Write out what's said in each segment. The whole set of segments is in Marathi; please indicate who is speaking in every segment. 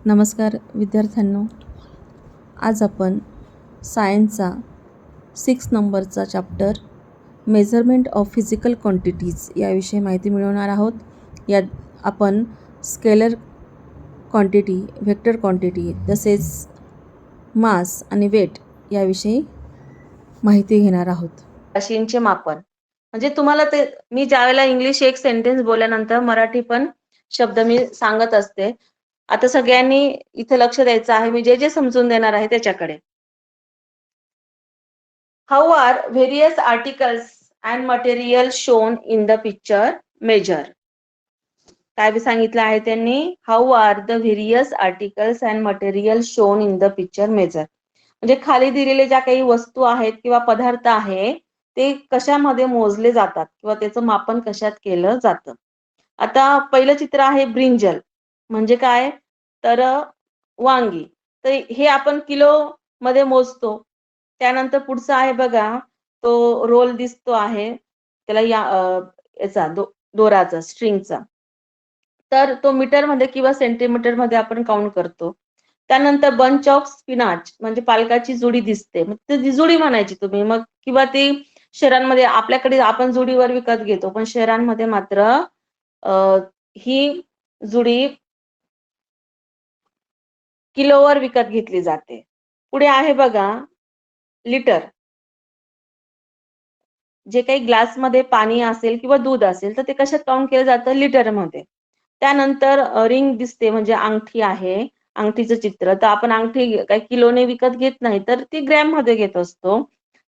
Speaker 1: नमस्कार विद्यार्थ्यांनो, आज आपण सायन्सचा 6 नंबरचा chapter measurement of physical quantities याविषयी माहिती मिळवणार आहोत. यात आपण स्केलर क्वांटिटी, व्हेक्टर क्वांटिटी तसेच मास आणि वेट याविषयी माहिती घेणार आहोत.
Speaker 2: राशींचे मापन म्हणजे तुम्हाला ते मी ज्यावेळेला इंग्लिश एक सेंटेन्स बोलल्यानंतर मराठी पण शब्द मी सांगत असते. आता सगळ्यांनी इथे लक्ष द्यायचं आहे. मी जे जे समजून देणार आहे त्याच्याकडे. How are various articles and material shown in the picture measure. काय सांगितलं आहे त्यांनी? How are the various articles and material shown in the picture measure. म्हणजे खाली दिलेले ज्या काही वस्तू आहेत किंवा पदार्थ आहे ते कशामध्ये मोजले जातात किंवा त्याचं मापन कशात केलं जातं. आता पहिलं चित्र आहे ब्रिंजल. म्हणजे काय? तर वांगी. तर हे आपण किलो मध्ये मोजतो. त्यानंतर पुढचा आहे बघा, तो रोल दिसतो आहे त्याला याचा दोराचा, स्ट्रिंगचा. तर तो मीटर मध्ये किंवा सेंटीमीटर मध्ये आपण काउंट करतो. त्यानंतर बंच ऑफ स्पिनाच म्हणजे पालकाची जुडी दिसते. मग ती जुडी म्हणायची तुम्ही. मग किंवा ती शहरांमध्ये आपल्याकडे आपण जुडीवर विकत घेतो, पण शहरांमध्ये मात्र ही जुडी किलोवर विकत घेतली जाते. पुढे आहे बघा लिटर. जे काही ग्लासमध्ये पाणी असेल किंवा दूध असेल तर ते कशात काउंट केलं जातं? लिटरमध्ये. त्यानंतर रिंग दिसते म्हणजे अंगठी आहे, अंगठीचं चित्र. तर आपण अंगठी काही किलोने विकत घेत नाही तर ती ग्रॅम मध्ये घेत असतो.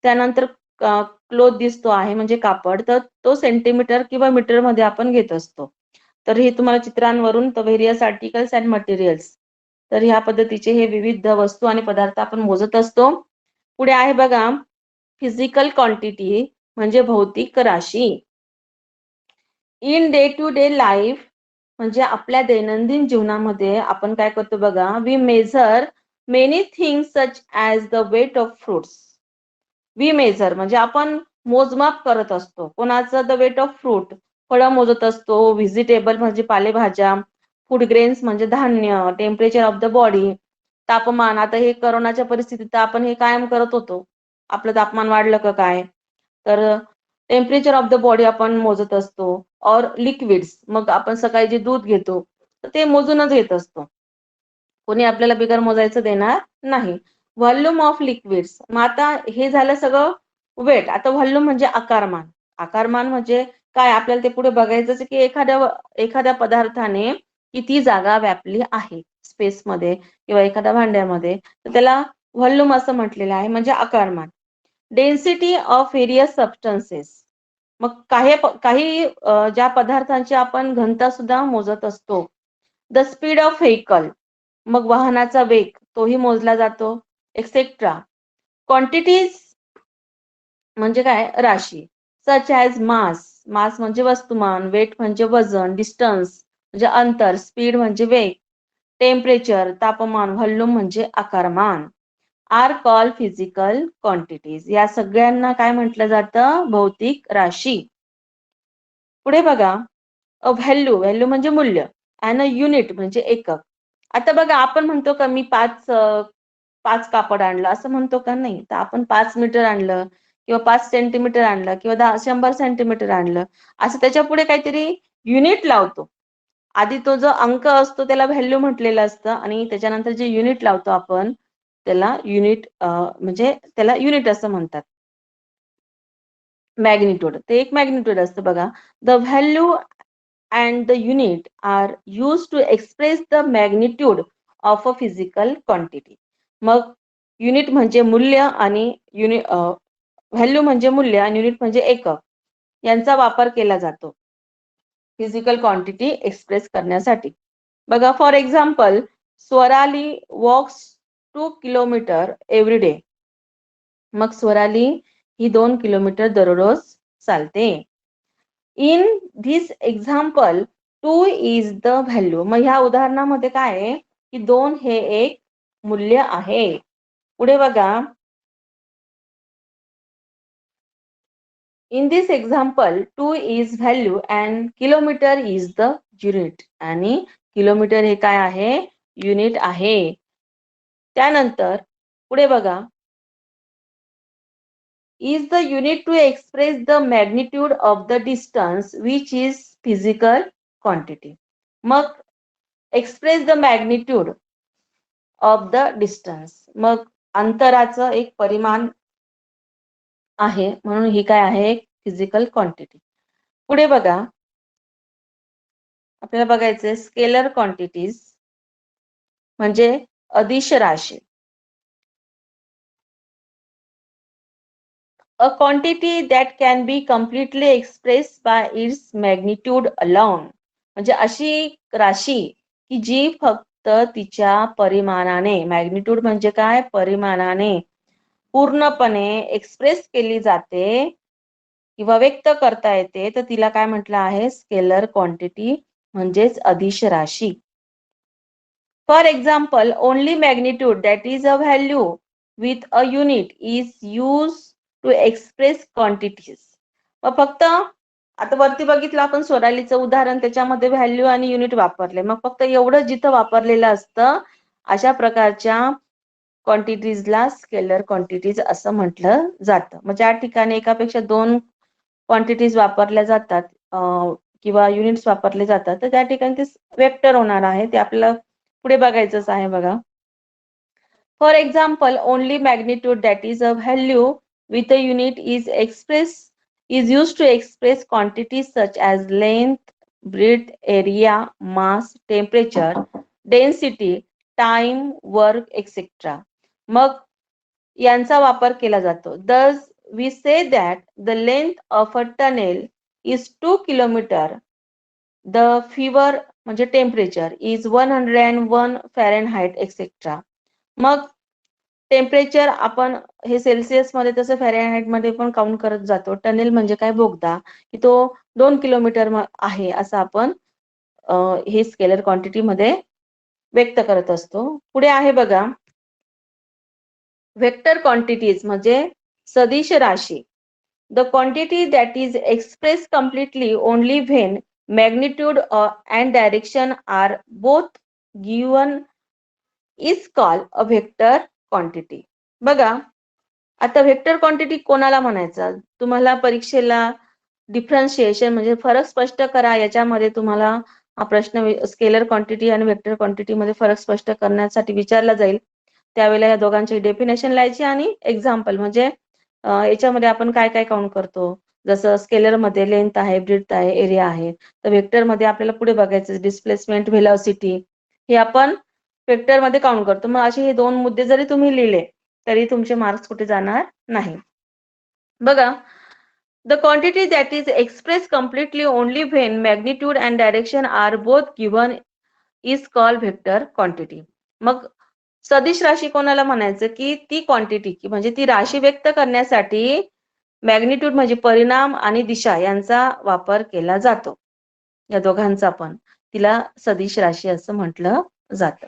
Speaker 2: त्यानंतर क्लोथ दिसतो आहे म्हणजे कापड, तर तो सेंटीमीटर किंवा मीटर मध्ये आपण घेत असतो. तर हे तुम्हाला चित्रांवरून तर व्हेरियस आर्टिकल्स अँड मटेरियल्स, तर ह्या पद्धतीचे हे विविध वस्तू आणि पदार्थ आपण मोजत असतो. पुढे आहे बघा फिजिकल क्वांटिटी म्हणजे भौतिक राशी. In day to day life म्हणजे आपल्या दैनंदिन जीवनामध्ये आपण काय करतो बघा, we measure many things such as the weight of fruits. We measure म्हणजे आपण मोजमाप करत असतो. कोणाचं? द वेट ऑफ फ्रूट, फळं मोजत असतो. व्हेजिटेबल म्हणजे पालेभाज्या. फूड ग्रेन्स म्हणजे धान्य. टेम्परेचर ऑफ द बॉडी, तापमान. आता हे कोरोनाच्या परिस्थितीत आपण हे कायम करत होतो. आपलं तापमान वाढलं का काय, तर टेम्परेचर ऑफ द बॉडी आपण मोजत असतो. और लिक्विड्स, मग आपण सकाळी जे दूध घेतो तर ते मोजूनच घेत असतो. कोणी आपल्याला बिगर मोजायचं देणार नाही. Volume of liquids. मग आता हे झालं सगळं वेट. आता व्हॉल्यूम म्हणजे आकारमान. आकारमान म्हणजे काय आपल्याला ते पुढे बघायचं की एखाद्या पदार्थाने किती जागा व्यापली आहे स्पेसमध्ये किंवा एखाद्या भांड्यामध्ये, तर त्याला व्हॉल्यूम असं म्हटलेलं आहे म्हणजे आकारमान. Density of various substances. मग काही ज्या पदार्थांची आपण घनता सुद्धा मोजत असतो. द स्पीड ऑफ व्हेकल, मग वाहनाचा वेग तोही मोजला जातो, एक्सेट्रा. क्वांटिटीज म्हणजे काय? राशी. सच ॲज मास. मास म्हणजे वस्तुमान. वेट म्हणजे वजन. डिस्टन्स म्हणजे अंतर. स्पीड म्हणजे वेग. टेम्परेचर तापमान. व्हॉल्यूम म्हणजे आकारमान. Are call physical quantities. या सगळ्यांना काय म्हटलं जातं? भौतिक राशी. पुढे बघा व्हॅल्यू. व्हॅल्यू म्हणजे मूल्य. अँड अ युनिट म्हणजे एकक. आता बघा आपण म्हणतो का मी पाच कापड आणलं असं म्हणतो का? नाही. तर आपण 5 मीटर आणलं किंवा 5 सेंटीमीटर आणलं किंवा 100 सेंटीमीटर आणलं असं त्याच्या पुढे काहीतरी युनिट लावतो. आधी तो जो अंक असतो त्याला व्हॅल्यू म्हटलेलं असतं आणि त्याच्यानंतर जे युनिट लावतो आपण त्याला युनिट म्हणजे त्याला युनिट असं म्हणतात. मॅग्निट्यूड, ते एक मॅग्निट्यूड असतं बघा. The value and the unit are use to express the magnitude of a physical quantity. मग युनिट म्हणजे मूल्य आणि व्हॅल्यू म्हणजे मूल्य आणि युनिट म्हणजे एकक, यांचा वापर केला जातो फिजिकल क्वांटिटी एक्सप्रेस करण्यासाठी. बघा for example Swarali walks 2 kilometre every day. मग स्वराली ही 2 किलोमीटर दररोज चालते. In this example 2 is the value. मग ह्या उदाहरणामध्ये काय आहे की 2 हे एक मूल्य आहे. पुढे बघा in this example 2 is value and kilometre is the unit. आणि किलोमीटर हे काय आहे? युनिट आहे. त्यानंतर पुढे बघा, is the unit to express the magnitude of the distance which is physical quantity. मग express the magnitude of the distance, मग अंतराचं एक परिमाण आहे म्हणून ही काय आहे, फिजिकल क्वांटिटी. पुढे बघा, आपल्याला बघायचंय स्केलर क्वांटिटीज म्हणजे अदिश राशी. A quantity that can be completely expressed by its magnitude alone. म्हणजे अशी राशी की जी फक्त तिच्या परिमाणाने, मॅग्निट्यूड म्हणजे काय, परिमाणाने पूर्णपणे एक्सप्रेस केली जाते किंवा व्यक्त करता येते, तर तिला काय म्हटलं आहे, स्केलर क्वांटिटी म्हणजेच अदिश राशी. For example, only magnitude that is a value with a unit is use to express quantities. मग फक्त आता वरती बघितलं आपण सोडालीचं उदाहरण, त्याच्यामध्ये व्हॅल्यू आणि युनिट वापरले. मग फक्त एवढं जिथं वापरलेलं असतं अशा प्रकारच्या क्वांटिटीजला स्केलर क्वांटिटीज असं म्हटलं जातं. मग ज्या ठिकाणी एकापेक्षा दोन क्वांटिटीज वापरल्या जातात किंवा युनिट्स वापरले जातात, तर त्या ठिकाणी ते वेक्टर होणार आहे. ते आपल्याला पुढे बघायचंच आहे बघा. For example, only magnitude that is a value with a unit is used to express quantities such as length, breadth, area, mass, temperature, density, time, work, etc. मग यांचा वापर केला जातो. Thus we say that the length of a tunnel is 2 kilometer. The fever म्हणजे टेम्परेचर is 101 फॅरेनहाइट etc. मग टेम्परेचर आपण हे सेल्सिअस मध्ये तसं फॅरेनहाइट मध्ये पण काउंट करत जातो. टनेल म्हणजे काय, बोगदा, की तो 2 किलोमीटर आहे असं आपण हे स्केलर क्वांटिटी मध्ये व्यक्त करत असतो. पुढे आहे बघा, वेक्टर क्वांटिटीज म्हणजे सदिश राशी. The quantity that is express completely only when magnitude and direction are both given is called a vector quantity. बघा, आता व्हेक्टर क्वांटिटी कोणाला म्हणायचं, तुम्हाला परीक्षेला डिफरन्शिएशन म्हणजे फरक स्पष्ट करा याच्यामध्ये तुम्हाला हा प्रश्न स्केलर क्वांटिटी आणि व्हेक्टर क्वांटिटी मध्ये फरक स्पष्ट करण्यासाठी विचारला जाईल. त्यावेळेला या दोघांची डेफिनेशन लिहायची आणि एक्झाम्पल म्हणजे याच्यामध्ये आपण काय काय काउंट करतो. जसं स्केलर मध्ये लेंथ आहे, ब्रेड्थ आहे, एरिया आहे, तर व्हेक्टर मध्ये आपल्याला पुढे बघायचं डिस्प्लेसमेंट, व्हेलॉसिटी, हे आपण व्हेक्टर मध्ये काउंट करतो. मग असे हे दोन मुद्दे जरी तुम्ही लिहिले तरी तुमचे मार्क्स कुठे जाणार नाही. बघा, the quantity that is express completely only when magnitude and direction are both given is called vector quantity. मग सदिश राशी कोणाला म्हणायचं, की ती क्वांटिटी की म्हणजे ती राशी व्यक्त करण्यासाठी मॅग्निट्यूड म्हणजे परिणाम आणि दिशा यांचा वापर केला जातो. या दोघांचा पण तिला सदिश राशी असं म्हटलं जातं.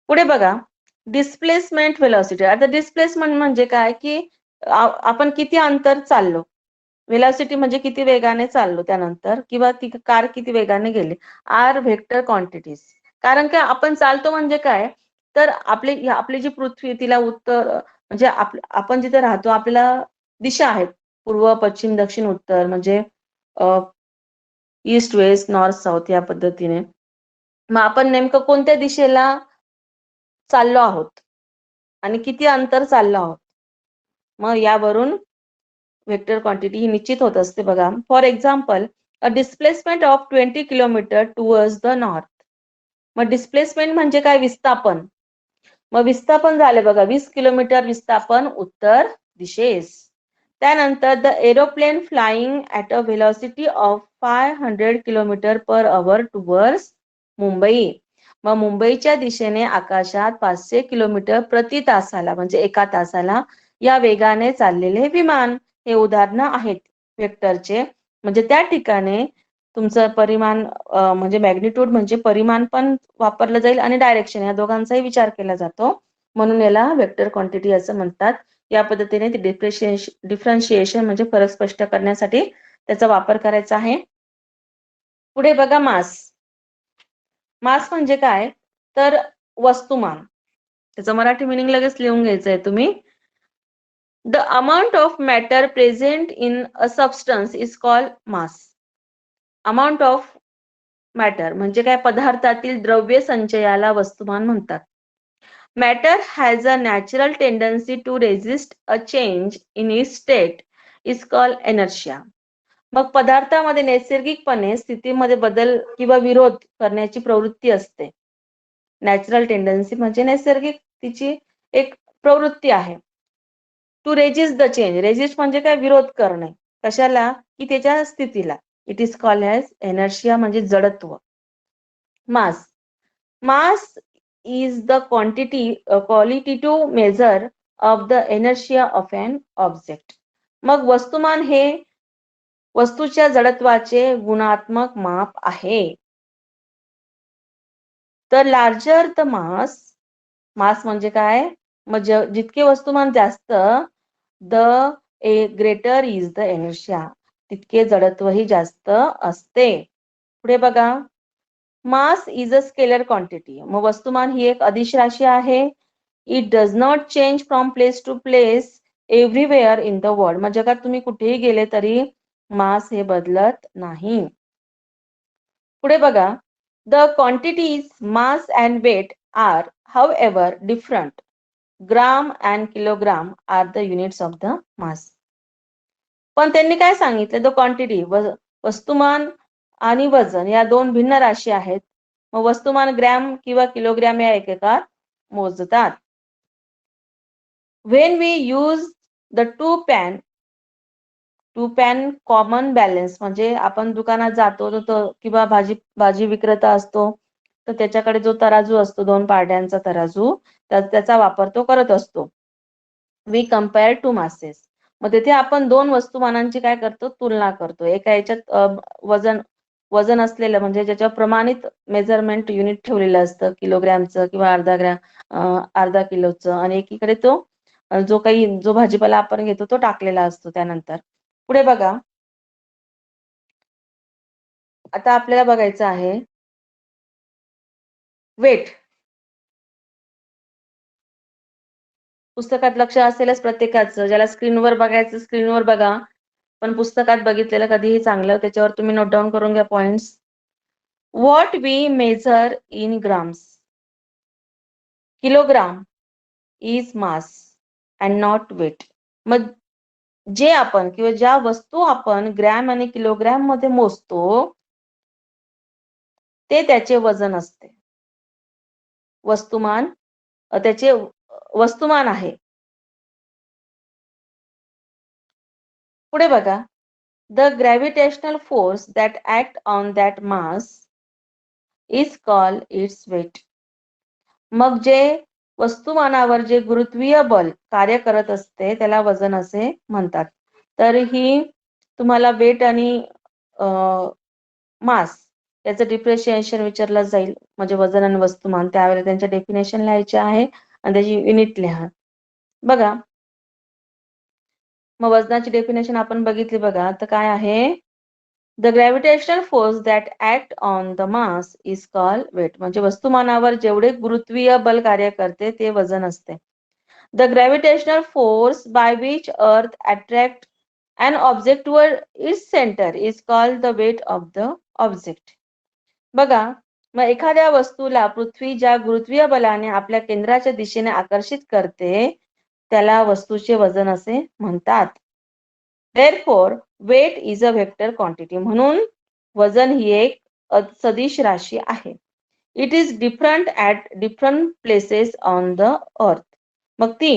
Speaker 2: पुढे बघा, डिस्प्लेसमेंट व्हेलॉसिटी. आता डिस्प्लेसमेंट म्हणजे काय, की आपण किती अंतर चाललो, व्हेलॉसिटी म्हणजे किती वेगाने चाललो त्यानंतर, किंवा ती कार किती वेगाने गेली, आर व्हेक्टर क्वांटिटीज. कारण काय आपण चालतो म्हणजे काय, तर आपली जी पृथ्वी तिला उत्तर म्हणजे आपण जिथे राहतो आपल्याला दिशा आहेत, पूर्व, पश्चिम, दक्षिण, उत्तर, म्हणजे ईस्ट, वेस्ट, नॉर्थ, साऊथ या पद्धतीने. मग आपण नेमकं कोणत्या दिशेला चाललो आहोत आणि किती अंतर चाललो आहोत, मग यावरून व्हेक्टर क्वांटिटी ही निश्चित होत असते. बघा, for example, a displacement of 20 kilometre towards the north. मग डिस्प्लेसमेंट म्हणजे काय, विस्थापन. मग विस्थापन झाले बघा 20 किलोमीटर विस्थापन उत्तर दिशेस. त्यानंतर the aeroplane flying at a velocity of 500 kilometre per our towards Mumbai. मग मुंबईच्या दिशेने आकाशात 500 किलोमीटर प्रति तासाला म्हणजे एका तासाला या वेगाने चाललेले विमान हे उदाहरणं आहेत वेक्टरचे. म्हणजे त्या ठिकाणी तुमचं परिमाण म्हणजे मॅग्निट्यूड म्हणजे परिमाण पण वापरलं जाईल आणि डायरेक्शन या दोघांचाही विचार केला जातो, म्हणून याला वेक्टर क्वांटिटी असं म्हणतात. या पद्धतीने डिफरन्शिएशन म्हणजे फरक स्पष्ट करण्यासाठी त्याचा वापर करायचा आहे. पुढे बघा, मास. मास म्हणजे काय, तर वस्तुमान, त्याचं मराठी मिनिंग लगेच लिहून घ्यायचंय तुम्ही. The amount of matter present in a substance is called mass. Amount of matter म्हणजे काय, पदार्थातील द्रव्य संचयाला वस्तुमान म्हणतात. Matter has a natural tendency to resist a change in its state is called inertia. मग पदार्थामध्ये नैसर्गिकपणे स्थितीमध्ये बदल किंवा विरोध करण्याची प्रवृत्ती असते. नॅचरल टेंडन्सी म्हणजे नैसर्गिक तिची एक प्रवृत्ती आहे. To resist the change, resist म्हणजे काय, विरोध करणे. कशाला, की त्याच्या स्थितीला. It is called as inertia म्हणजे जडत्व. मास, मास is the qualitative measure of the inertia of an object. मग वस्तुमान हे वस्तूच्या जडत्वाचे गुणात्मक माप आहे. तर लार्जर द मास, मास म्हणजे काय, मग जितके वस्तुमान जास्त, the greater is the inertia, तितके जडत्वही जास्त असते. पुढे बघा, mass is a scalar quantity. मग वस्तुमान ही एक अदिश राशी आहे. It does not change from place to place everywhere in the world. मग जगात तुम्ही कुठेही गेले तरी मास हे बदलत नाही. पुढे बघा, the quantities mass and weight are however different. Gram and kilogram are the units of the mass. पण त्यांनी काय सांगितलं, द क्वांटिटी, वस्तुमान आणि वजन या दोन भिन्न राशी आहेत. मग वस्तुमान ग्रॅम किंवा किलोग्रॅम या एककात मोजतात. When we use the two pan common balance, म्हणजे आपण दुकानात जातो तो किंवा भाजी विक्रेता असतो, तर त्याच्याकडे जो तराजू असतो, दोन पारड्यांचा तराजू, त्याचा वापर तो करत असतो. We compare two masses. मग तिथे आपण दोन वस्तुमानांची काय करतो, तुलना करतो. एका याच्यात वजन असलेलं म्हणजे ज्याच्यावर प्रमाणित मेजरमेंट युनिट ठेवलेलं असतं, किलोग्रॅमचं किंवा अर्धा किलोचं, आणि एकीकडे तो जो भाजीपाला आपण घेतो तो टाकलेला असतो त्यानंतर. पुढे बघा, आता आपल्याला बघायचं आहे वेट. पुस्तकात लक्ष असेलच प्रत्येकाचं, ज्याला स्क्रीनवर बघायचं स्क्रीनवर बघा, पण पुस्तकात बघितलेलं कधीही चांगलं. त्याच्यावर तुम्ही नोट डाऊन करून घ्या points. What we measure in grams, kilogram is mass and not weight. मग जे आपण किंवा ज्या वस्तू आपण ग्रॅम आणि किलोग्रॅम मध्ये मोजतो ते त्याचे वजन असते. वस्तुमान त्याचे वस्तुमान आहे. पुढे बघा, the gravitational force that act on that mass is called its weight. मग जे वस्तुमानावर जे गुरुत्वीय बल कार्य करत असते त्याला वजन असे म्हणतात. तर ही तुम्हाला वेट आणि मास याचं डिफरेन्शिएशन विचारलं जाईल, म्हणजे वजन आणि वस्तुमान. त्यावेळेला त्यांच्या डेफिनेशन लिहायचे आहे आणि त्याची युनिट लिहा. बघा, मग वजनाची डेफिनेशन आपण बघितली बघा, तर काय आहे, the gravitational force that act on the mass is called weight. म्हणजे वस्तुमानावर जेवढे गुरुत्वीय बल कार्य करते ते वजन असते. The gravitational force by which earth attract an object toward its centre is called the weight of the object. बघा, मग एखाद्या वस्तूला पृथ्वी ज्या गुरुत्वीय बलाने आपल्या केंद्राच्या दिशेने आकर्षित करते त्याला वस्तूचे वजन असे म्हणतात. Therefore, weight is a vector quantity. म्हणून वजन ही एक सदिश राशी आहे. It is different at different places on the earth. मग ती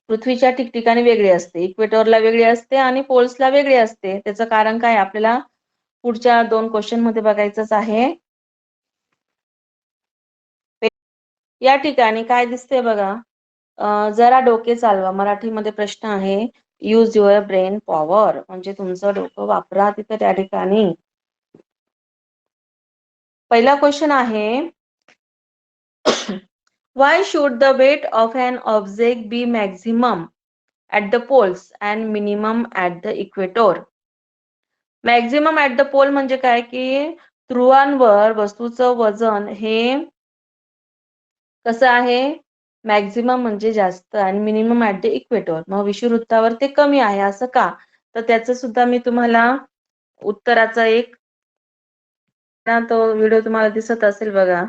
Speaker 2: पृथ्वीच्या ठिकठिकाणी वेगळी असते, इक्वेटरला वेगळी असते आणि पोल्सला वेगळी असते. त्याचं कारण काय आपल्याला पुढच्या 2 क्वेश्चन मध्ये बघायचंच आहे. या ठिकाणी काय दिसते बघा, जरा डोके चालवा. मराठीमध्ये प्रश्न आहे, यूज युअर ब्रेन पॉवर, म्हणजे तुमचं डोकं वापरा तिथे त्या ठिकाणी. पहिला क्वेश्चन आहे, why should the weight of an object be maximum at the poles and minimum at the equator. Maximum at the pole म्हणजे काय, की ध्रुवांवर वस्तूचं वजन हे कसं आहे, मॅक्झिमम म्हणजे जास्त आणि मिनिमम ॲट द इक्वेटर. मग विषुववृत्तावर ते कमी आहे असं का? तर त्याचं सुद्धा मी तुम्हाला उत्तराचा एक तो व्हिडिओ तुम्हाला दिसत असेल बघा.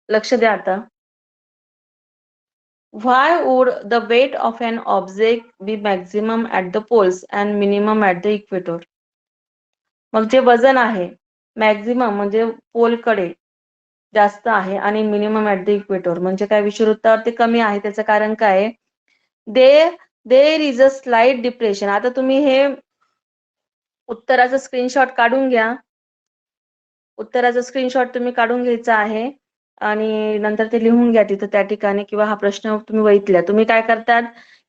Speaker 2: लक्ष द्या आता. Why would the weight of an object be maximum at the poles and minimum at the equator? मग जे वजन आहे मॅक्झिमम म्हणजे पोलकडे जास्त आहे आणि मिनिमम ॲट द इक्वेटर म्हणजे काय विषुववृत्तावर ते कमी आहे. त्याचं कारण काय? देर इज अ स्लाइट डिप्रेशन. आता तुम्ही हे उत्तराचा स्क्रीनशॉट काढून घ्या. उत्तराचा स्क्रीनशॉट तुम्ही काढून घ्यायचा आहे आणि नंतर ते लिहून घ्या तिथं त्या ठिकाणी, किंवा हा प्रश्न तुम्ही वहीत लिहा. तुम्ही काय करतात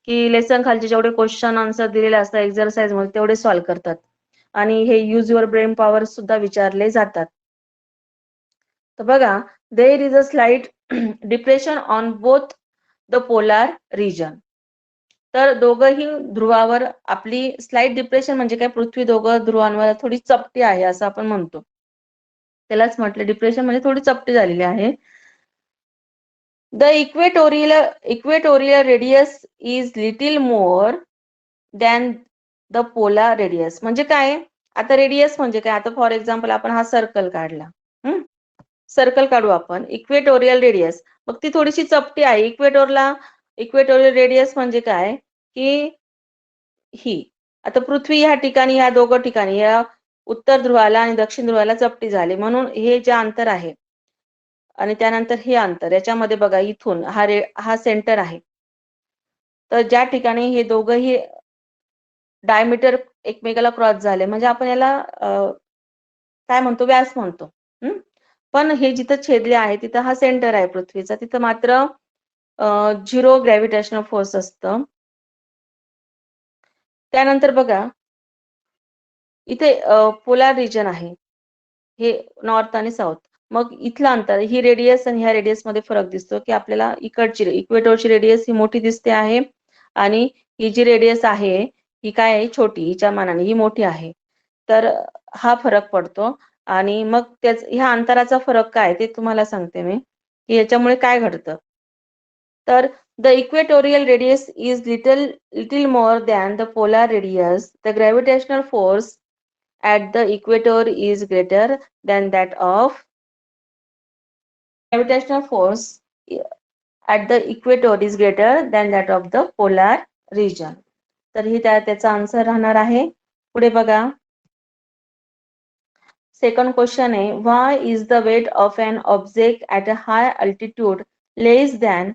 Speaker 2: की लेसन खालचे जेवढे क्वेश्चन आन्सर दिलेले असतात एक्झरसाइज मध्ये तेवढे सॉल्व्ह करतात आणि हे यूज युअर ब्रेन पॉवर सुद्धा विचारले जातात. तर बघा, there is a slight depression on both the polar region. तर दोघंही ध्रुवावर आपली स्लाइट डिप्रेशन म्हणजे काय, पृथ्वी दोघं ध्रुवांवर थोडी चपटी आहे असं आपण म्हणतो. त्यालाच म्हटलं डिप्रेशन म्हणजे थोडी चपटी झालेली आहे. The equatorial radius is little more than the polar radius. म्हणजे काय? आता रेडियस म्हणजे काय? आता फॉर एक्झाम्पल आपण हा सर्कल काढला. सर्कल काढू आपण. इक्वेटोरियल रेडियस, मग ती थोडीशी चपटी आहे. इक्वेटोरियल रेडियस म्हणजे काय की ही आता पृथ्वी ह्या ठिकाणी, ह्या दोघं ठिकाणी, या उत्तर ध्रुवाला आणि दक्षिण ध्रुवाला चपटी झाली म्हणून हे जे अंतर आहे आणि त्यानंतर हे अंतर, याच्यामध्ये बघा इथून हा सेंटर आहे. तर ज्या ठिकाणी हे दोघंही डायमीटर एकमेकाला क्रॉस झाले म्हणजे आपण याला काय म्हणतो, व्यास म्हणतो. पण हे जिथं छेदले आहे तिथं हा सेंटर आहे पृथ्वीचा, तिथं मात्र 0 ग्रॅव्हिटेशनल फोर्स असतं. त्यानंतर बघा इथे पोलार रिजन आहे, हे नॉर्थ आणि साऊथ. मग इथलं अंतर, ही रेडियस आणि ह्या रेडियस मध्ये फरक दिसतो की आपल्याला इकडची इक्वेटरची रेडियस ही मोठी दिसते आहे आणि ही जी रेडियस आहे ही काय आहे, छोटी, हिच्या मानाने ही मोठी आहे. तर हा फरक पडतो आणि मग ह्या अंतराचा फरक काय ते तुम्हाला सांगते मी की याच्यामुळे काय घडतं. तर the equatorial radius is little more than the polar radius. The gravitational force at the equator is greater than that of gravitational force at the equator is greater than that of the polar region. तर ही त्याचा आन्सर राहणार आहे. पुढे बघा, सेकंड क्वेश्चन आहे, why is the weight of an object at a high altitude less than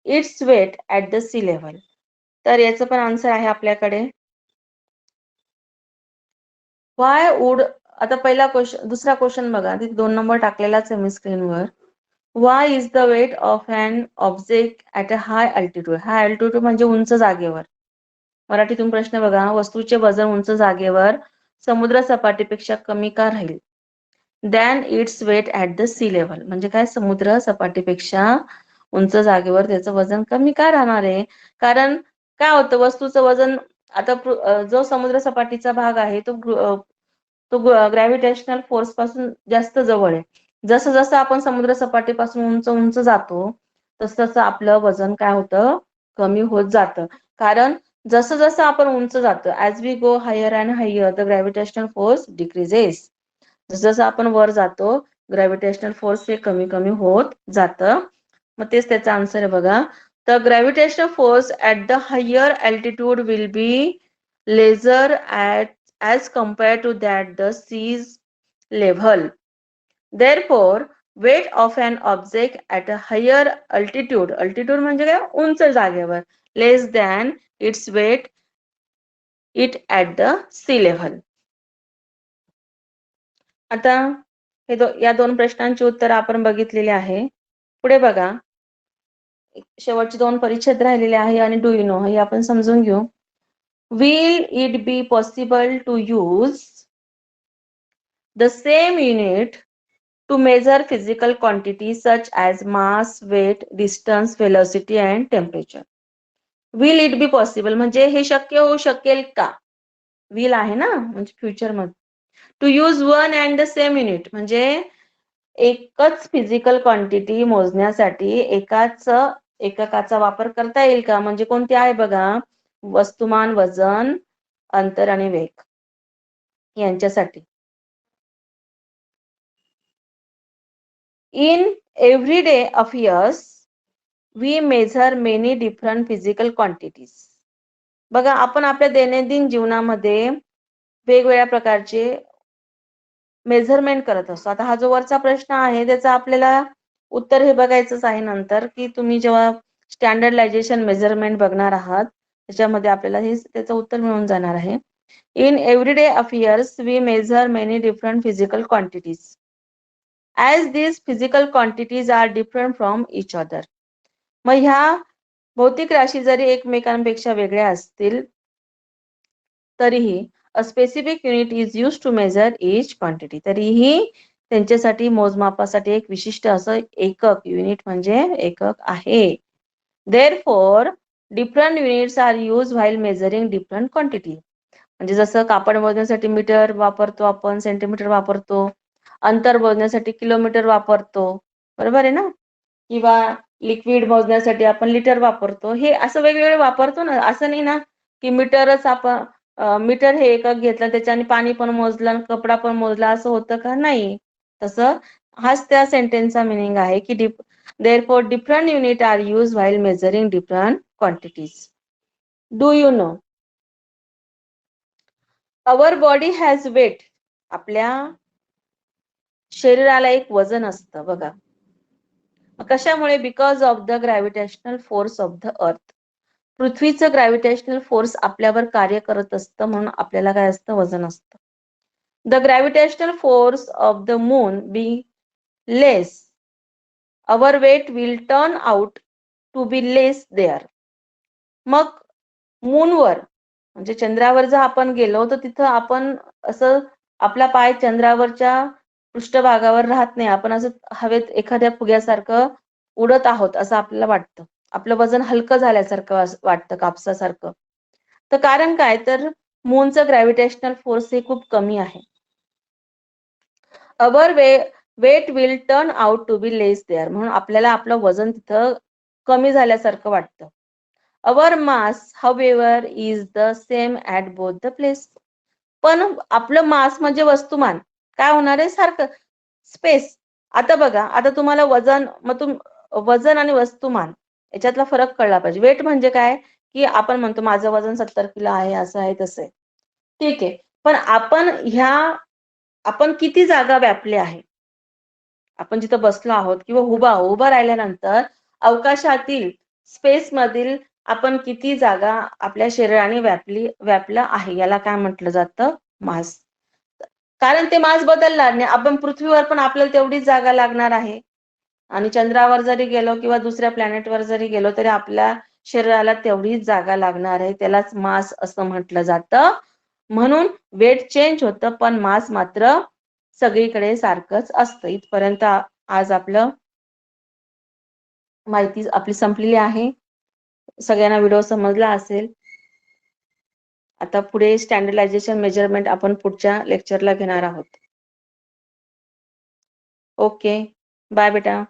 Speaker 2: its weight at the sea level. तर याचं पण आन्सर आहे आपल्याकडे. वाय वुड, आता पहिला क्वेश्चन, दुसरा क्वेश्चन बघा, तिथे 2 नंबर टाकलेलाच आहे मी स्क्रीनवर. Why is the weight of an object at a high altitude. High altitude म्हणजे उंच जागेवर. मराठीतून प्रश्न बघा, वस्तूचे वजन उंच जागेवर समुद्र सपाटीपेक्षा कमी का राहील than its weight at the sea level. म्हणजे काय, समुद्र सपाटीपेक्षा उंच जागेवर त्याचं वजन कमी का राहणार आहे? कारण काय होतं, वस्तूचं वजन आता जो समुद्र सपाटीचा भाग आहे तो ग्रॅव्हिटेशनल फोर्स पासून जास्त जवळ आहे. जसं जसं आपण समुद्र सपाटीपासून उंच उंच जातो तसं तसं आपलं वजन काय होतं, कमी होत जातं. कारण जसं जसं आपण उंच जातो, as we go higher and higher the gravitational force decreases. जसं आपण वर जातो ग्रॅव्हिटेशनल फोर्स हे कमी कमी होत जातं. मग तेच त्याचा आन्सर आहे बघा. The gravitational force at the higher altitude will be lesser as compared to that the sea's level. Therefore, weight of an object at a higher altitude, altitude म्हणजे काय, उंच जागेवर, less than its weight it at the sea level. आता या 2 प्रश्नांची उत्तर आपण बघितलेली आहे. पुढे बघा, शेवटचे 2 परिच्छेद राहिलेले आहे आणि डू यू नो हे आपण समजून घेऊ. Will it be possible to use the same unit to measure physical quantities such as mass, weight, distance, velocity and temperature? Will it be possible म्हणजे हे शक्य होऊ शकेल का? will आहे ना, म्हणजे फ्युचर मध्ये. To use one and the same unit म्हणजे एकच फिजिकल क्वांटिटी मोजण्यासाठी एकाच एककाचा वापर करता येईल का? म्हणजे कोणती आहे बघा, वस्तुमान, वजन, अंतर आणि वेग यांच्यासाठी. In everyday affairs we measure many different physical quantities. बघा, आपण आपल्या दैनंदिन जीवनामध्ये वेगवेगळ्या प्रकारचे मेजरमेंट करत असतो. आता हा जो वरचा प्रश्न आहे त्याचा आपल्याला उत्तर हे बघायचंच आहे नंतर, की तुम्ही जेव्हा स्टँडर्डायझेशन मेजरमेंट बघणार आहात त्याच्यामध्ये आपल्याला हे त्याचं उत्तर मिळून जाणार आहे. In everyday affairs we measure many different physical quantities as these physical quantities are different from each other. मग ह्या भौतिक राशी जरी एकमेकांपेक्षा वेगळ्या असतील तरीही a specific unit is use to measure each quantity. तरीही त्यांच्यासाठी मोजमापासाठी एक विशिष्ट असं एकक, युनिट म्हणजे एकक आहे. Therefore different units are use while measuring different quantity. म्हणजे जसं कापड मोजण्यासाठी मीटर वापरतो आपण, सेंटीमीटर वापरतो, अंतर मोजण्यासाठी किलोमीटर वापरतो, बरोबर आहे ना? किंवा लिक्विड मोजण्यासाठी आपण लिटर वापरतो. हे असं वेगवेगळे वापरतो ना. असं नाही ना की मीटरच आपण मीटर हे एकक घेतलं त्याच्याने पाणी पण मोजलं आणि कपडा पण मोजला, असं होतं का? नाही. तसं हाच त्या सेंटेन्सचा मिनिंग आहे की therefore different unit are used while measuring different quantities. Do you know our body has weight? आपल्या शरीराला एक वजन असतं बघा. कशामुळे? Because of the gravitational force of the earth. पृथ्वीचं ग्रॅव्हिटेशनल फोर्स आपल्यावर कार्य करत असतं म्हणून आपल्याला काय असतं? वजन असतं. The gravitational force of the moon be less, our weight will turn out to be less there. मग मूनवर म्हणजे चंद्रावर जर आपण गेलो तर तिथं आपण असं आपला पाय चंद्रावरच्या पृष्ठभागावर राहत नाही. आपण असं हवेत एखाद्या फुग्यासारखं उडत आहोत असं आपल्याला वाटतं. आपलं वजन हलकं झाल्यासारखं वाटतं, कापसासारखं. तर कारण काय? तर मूनचं ग्रॅव्हिटेशनल फोर्स हे खूप कमी आहे. Our weight will turn out to be less there. म्हणून आपल्याला आपलं वजन तिथं कमी झाल्यासारखं वाटतं. Our mass however is the same at both the place. पण आपलं मास म्हणजे वस्तुमान काय होणार आहे? सारखं. स्पेस. आता बघा, आता तुम्हाला वजन, मग वजन आणि वस्तुमान याच्यातला फरक कळला पाहिजे. वेट म्हणजे काय? की आपण म्हणतो माझं वजन 70 किलो आहे, असं आहे, तसं आहे. ठीक आहे. पण आपण किती जागा व्यापली आहे? आपण जिथं बसलो आहोत किंवा उभं राहिल्यानंतर अवकाशातील, स्पेस मधील आपण किती जागा आपल्या शरीराने व्यापलं आहे, याला काय म्हटलं जातं? मास. कारण ते मास बदलणार नाही. आपण पृथ्वीवर पण आपल्याला तेवढीच जागा लागणार आहे आणि चंद्रावर जरी गेलो किंवा दुसऱ्या प्लॅनेटवर जरी गेलो तरी आपल्या शरीराला तेवढीच जागा लागणार आहे. त्यालाच मास असं म्हटलं जातं. म्हणून वेट चेंज होतं पण मास मात्र सगळीकडे सारखंच असतं. इथपर्यंत आज आपलं माहिती आपली संपलेली आहे. सगळ्यांना व्हिडिओ समजला असेल. आता पुढे स्टँडर्डायझेशन मेजरमेंट आपण पुढच्या लेक्चरला घेणार आहोत. ओके. बाय बेटा.